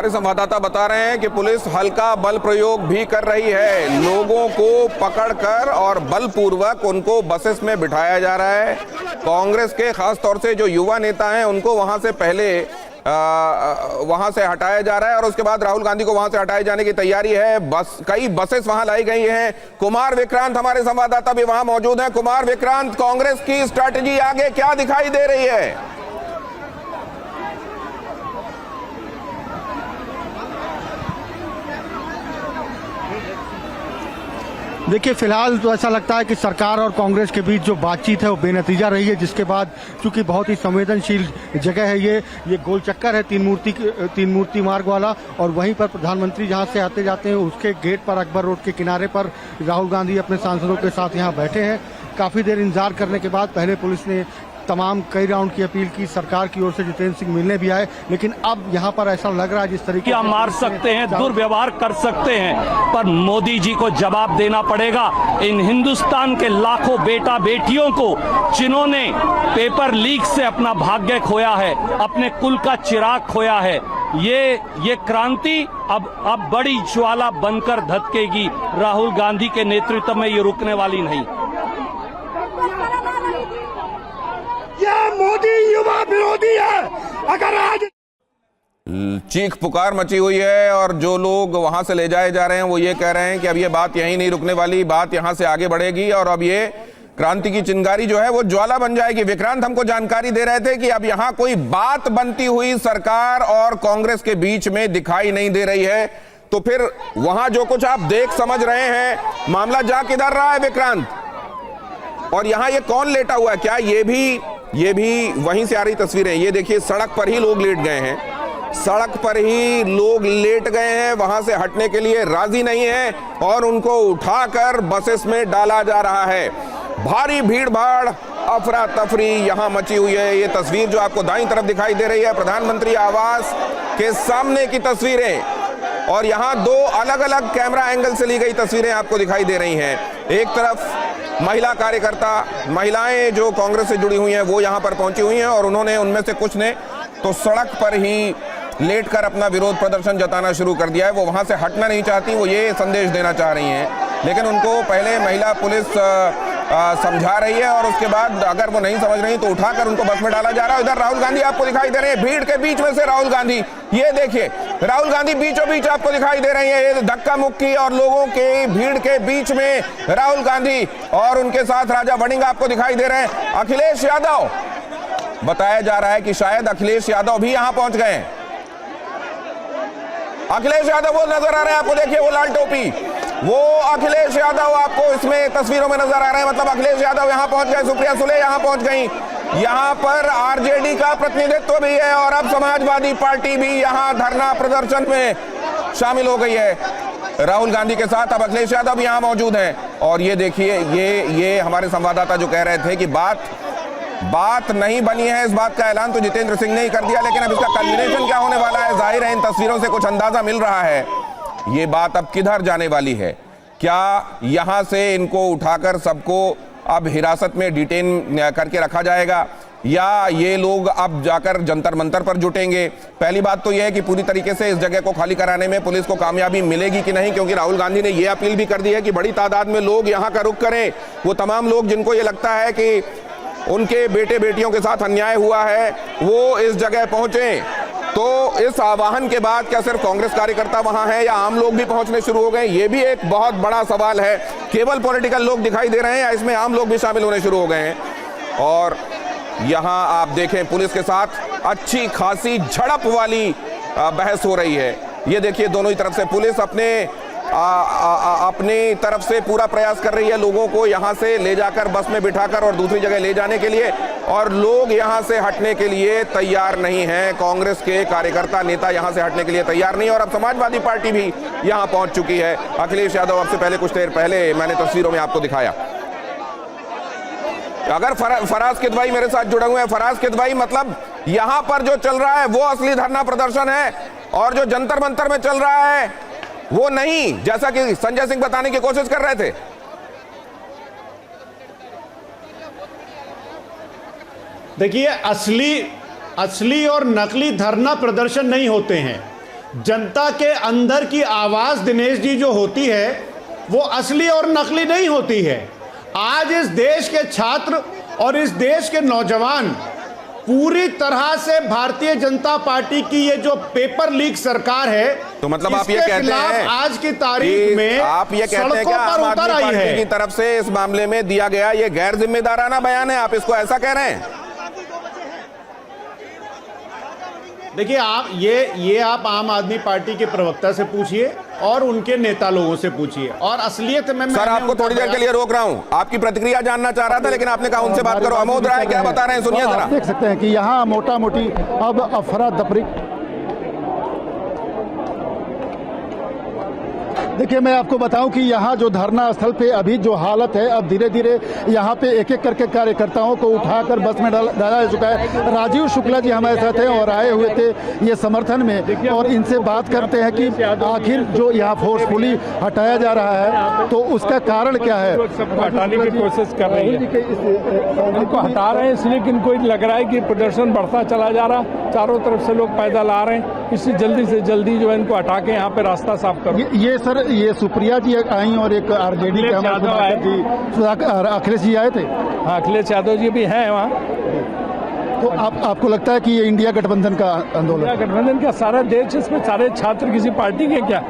हमारे संवाददाता बता रहे हैं कि पुलिस हल्का बल प्रयोग भी कर रही है। लोगों को पकड़कर और बलपूर्वक उनको बसेस में बिठाया जा रहा है। कांग्रेस के खास तौर से जो युवा नेता हैं उनको वहां से पहले वहां से हटाया जा रहा है और उसके बाद राहुल गांधी को वहां से हटाए जाने की तैयारी है। कई बसेस वहां लाई गई हैं। कुमार विक्रांत हमारे संवाददाता भी वहां मौजूद हैं। कुमार विक्रांत, कांग्रेस की स्ट्रैटेजी आगे क्या दिखाई दे रही है? देखिए, फिलहाल तो ऐसा लगता है कि सरकार और कांग्रेस के बीच जो बातचीत है वो बेनतीजा रही है, जिसके बाद चूंकि बहुत ही संवेदनशील जगह है ये गोल चक्कर है तीन मूर्ति मार्ग वाला, और वहीं पर प्रधानमंत्री जहां से आते जाते हैं उसके गेट पर अकबर रोड के किनारे पर राहुल गांधी अपने सांसदों के साथ यहां बैठे हैं। काफी देर इंतजार करने के बाद पहले पुलिस ने कई राउंड की अपील की, सरकार की ओर से जितेंद्र सिंह मिलने भी आए, लेकिन अब यहाँ पर ऐसा लग रहा है जिस तरीके से मार सकते हैं, दुर्व्यवहार कर सकते हैं, पर मोदी जी को जवाब देना पड़ेगा। इन हिंदुस्तान के लाखों बेटा बेटियों को जिन्होंने पेपर लीक से अपना भाग्य खोया है, अपने कुल का चिराग खोया है, ये क्रांति अब बड़ी ज्वाला बनकर धधकेगी। राहुल गांधी के नेतृत्व में ये रुकने वाली नहीं। यह मोदी युवा विरोधी है। अगर आज चीख पुकार मची हुई है और जो लोग वहां से ले जाए जा रहे हैं वो ये कह रहे हैं कि अब ये बात यहीं नहीं रुकने वाली, बात यहां से आगे बढ़ेगी और अब ये क्रांति की चिंगारी जो है वो ज्वाला बन जाएगी। विक्रांत हमको जानकारी दे रहे थे कि अब यहां कोई बात बनती हुई सरकार और कांग्रेस के बीच में दिखाई नहीं दे रही है, तो फिर वहां जो कुछ आप देख समझ रहे हैं, मामला जा किधर रहा है विक्रांत? और यहां ये कौन लेटा हुआ है? क्या ये भी वहीं से आ रही तस्वीरें? ये देखिए, सड़क पर ही लोग लेट गए हैं, सड़क पर ही लोग लेट गए हैं, वहां से हटने के लिए राजी नहीं है और उनको उठाकर बसेस में डाला जा रहा है। भारी भीड़ भाड़, अफरा तफरी यहां मची हुई है। ये तस्वीर जो आपको दाईं तरफ दिखाई दे रही है प्रधानमंत्री आवास के सामने की तस्वीरें, और यहां दो अलग अलग कैमरा एंगल से ली गई तस्वीरें आपको दिखाई दे रही हैं। एक तरफ महिला कार्यकर्ता, महिलाएं जो कांग्रेस से जुड़ी हुई हैं वो यहां पर पहुंची हुई हैं और उनमें से कुछ ने तो सड़क पर ही लेटकर अपना विरोध प्रदर्शन जताना शुरू कर दिया है। वो वहां से हटना नहीं चाहती, वो ये संदेश देना चाह रही हैं, लेकिन उनको पहले महिला पुलिस समझा रही है और उसके बाद अगर वो नहीं समझ रही तो उठाकर उनको बस में डाला जा रहा है। इधर राहुल गांधी आपको दिखाई दे रहे हैं, भीड़ के बीच में से राहुल गांधी, ये देखिए राहुल गांधी बीचों बीच आपको दिखाई दे रही है। ये धक्का मुक्की और लोगों के भीड़ के बीच में राहुल गांधी और उनके साथ राजा वड़िंग आपको दिखाई दे रहे हैं। अखिलेश यादव, बताया जा रहा है कि शायद अखिलेश यादव भी यहां पहुंच गए। अखिलेश यादव वो नजर आ रहे हैं आपको, देखिए वो लाल टोपी, वो अखिलेश यादव आपको इसमें तस्वीरों में नजर आ रहे हैं। मतलब अखिलेश यादव यहां पहुंच गए, सुप्रिया सुले यहां पहुंच गई, यहां पर आरजेडी का प्रतिनिधित्व भी है और अब समाजवादी पार्टी भी यहां धरना प्रदर्शन में शामिल हो गई है राहुल गांधी के साथ। अब अखिलेश यादव यहां मौजूद हैं और ये देखिए, ये हमारे संवाददाता जो कह रहे थे कि बात नहीं बनी है, इस बात का ऐलान तो जितेंद्र सिंह ने ही कर दिया, लेकिन अब इसका कल्मिनेशन क्या होने वाला है, जाहिर है इन तस्वीरों से कुछ अंदाजा मिल रहा है। ये बात अब किधर जाने वाली है? क्या यहां से इनको उठाकर सबको अब हिरासत में डिटेन करके रखा जाएगा या ये लोग अब जाकर जंतर मंतर पर जुटेंगे? पहली बात तो यह है कि पूरी तरीके से इस जगह को खाली कराने में पुलिस को कामयाबी मिलेगी कि नहीं, क्योंकि राहुल गांधी ने यह अपील भी कर दी है कि बड़ी तादाद में लोग यहां का रुख करें। वो तमाम लोग जिनको ये लगता है कि उनके बेटे बेटियों के साथ अन्याय हुआ है वो इस जगह पहुंचे। तो इस आह्वान के बाद क्या सिर्फ कांग्रेस कार्यकर्ता वहां हैं या आम लोग भी पहुंचने शुरू हो गए? ये भी एक बहुत बड़ा सवाल है। केवल पॉलिटिकल लोग दिखाई दे रहे हैं या इसमें आम लोग भी शामिल होने शुरू हो गए हैं? और यहां आप देखें पुलिस के साथ अच्छी खासी झड़प वाली बहस हो रही है। ये देखिए, दोनों ही तरफ से पुलिस अपनी तरफ से पूरा प्रयास कर रही है लोगों को यहां से ले जाकर बस में बिठाकर और दूसरी जगह ले जाने के लिए, और लोग यहां से हटने के लिए तैयार नहीं हैं। कांग्रेस के कार्यकर्ता नेता यहां से हटने के लिए तैयार नहीं, और अब समाजवादी पार्टी भी यहां पहुंच चुकी है। अखिलेश यादव आपसे पहले कुछ देर पहले मैंने तस्वीरों में आपको दिखाया। अगर फराज किदवाई मेरे साथ जुड़े हुए हैं, फराज किदवाई, मतलब यहां पर जो चल रहा है वो असली धरना प्रदर्शन है और जो जंतर मंतर में चल रहा है वो नहीं, जैसा कि संजय सिंह बताने की कोशिश कर रहे थे। देखिए, असली और नकली धरना प्रदर्शन नहीं होते हैं। जनता के अंदर की आवाज दिनेश जी जो होती है वो असली और नकली नहीं होती है। आज इस देश के छात्र और इस देश के नौजवान पूरी तरह से भारतीय जनता पार्टी की ये जो पेपर लीक सरकार है, तो मतलब आप ये इसके कहते खिलाफ हैं आज की तारीख में आप ये कहते हैं कि सड़कों पर आम उतर आदमी आई पार्टी है। की तरफ से इस मामले में दिया गया ये गैर जिम्मेदाराना बयान है, आप इसको ऐसा कह रहे हैं? देखिए, आप ये आप आम आदमी पार्टी के प्रवक्ता से पूछिए और उनके नेता लोगों से पूछिए, और असलियत में सर आपको थोड़ी देर के लिए रोक रहा हूं, आपकी प्रतिक्रिया जानना चाह रहा था, लेकिन आपने कहा उनसे बात करो। अमोद राय क्या बता रहे हैं, सुनिए जरा। आप देख सकते हैं कि यहाँ मोटा मोटी अब अफरा तफरी। देखिए, मैं आपको बताऊं कि यहाँ जो धरना स्थल पे अभी जो हालत है, अब धीरे धीरे यहाँ पे एक एक करके कार्यकर्ताओं को उठाकर बस में डाला जा चुका है। राजीव शुक्ला जी हमारे साथ हैं और आए हुए थे ये समर्थन में, और इनसे बात करते हैं कि आखिर जो यहाँ फोर्सफुली हटाया जा रहा है तो उसका कारण क्या है। सबको हटाने की कोशिश कर रही है, इनको हटा रहे हैं इसलिए कि इनको लग रहा है कि प्रदर्शन बढ़ता चला जा रहा, चारों तरफ से लोग पैदल आ रहे हैं, इसलिए जल्दी से जल्दी जो है इनको हटा के यहाँ पे रास्ता साफ करो। ये सर, ये सुप्रिया जी आई और एक आरजेडी के अखिलेश जी आए थे। हाँ, अखिलेश यादव जी भी हैं वहाँ। तो आपको लगता है कि ये इंडिया गठबंधन का आंदोलन, गठबंधन का सारा देश, इसमें सारे छात्र किसी पार्टी के क्या?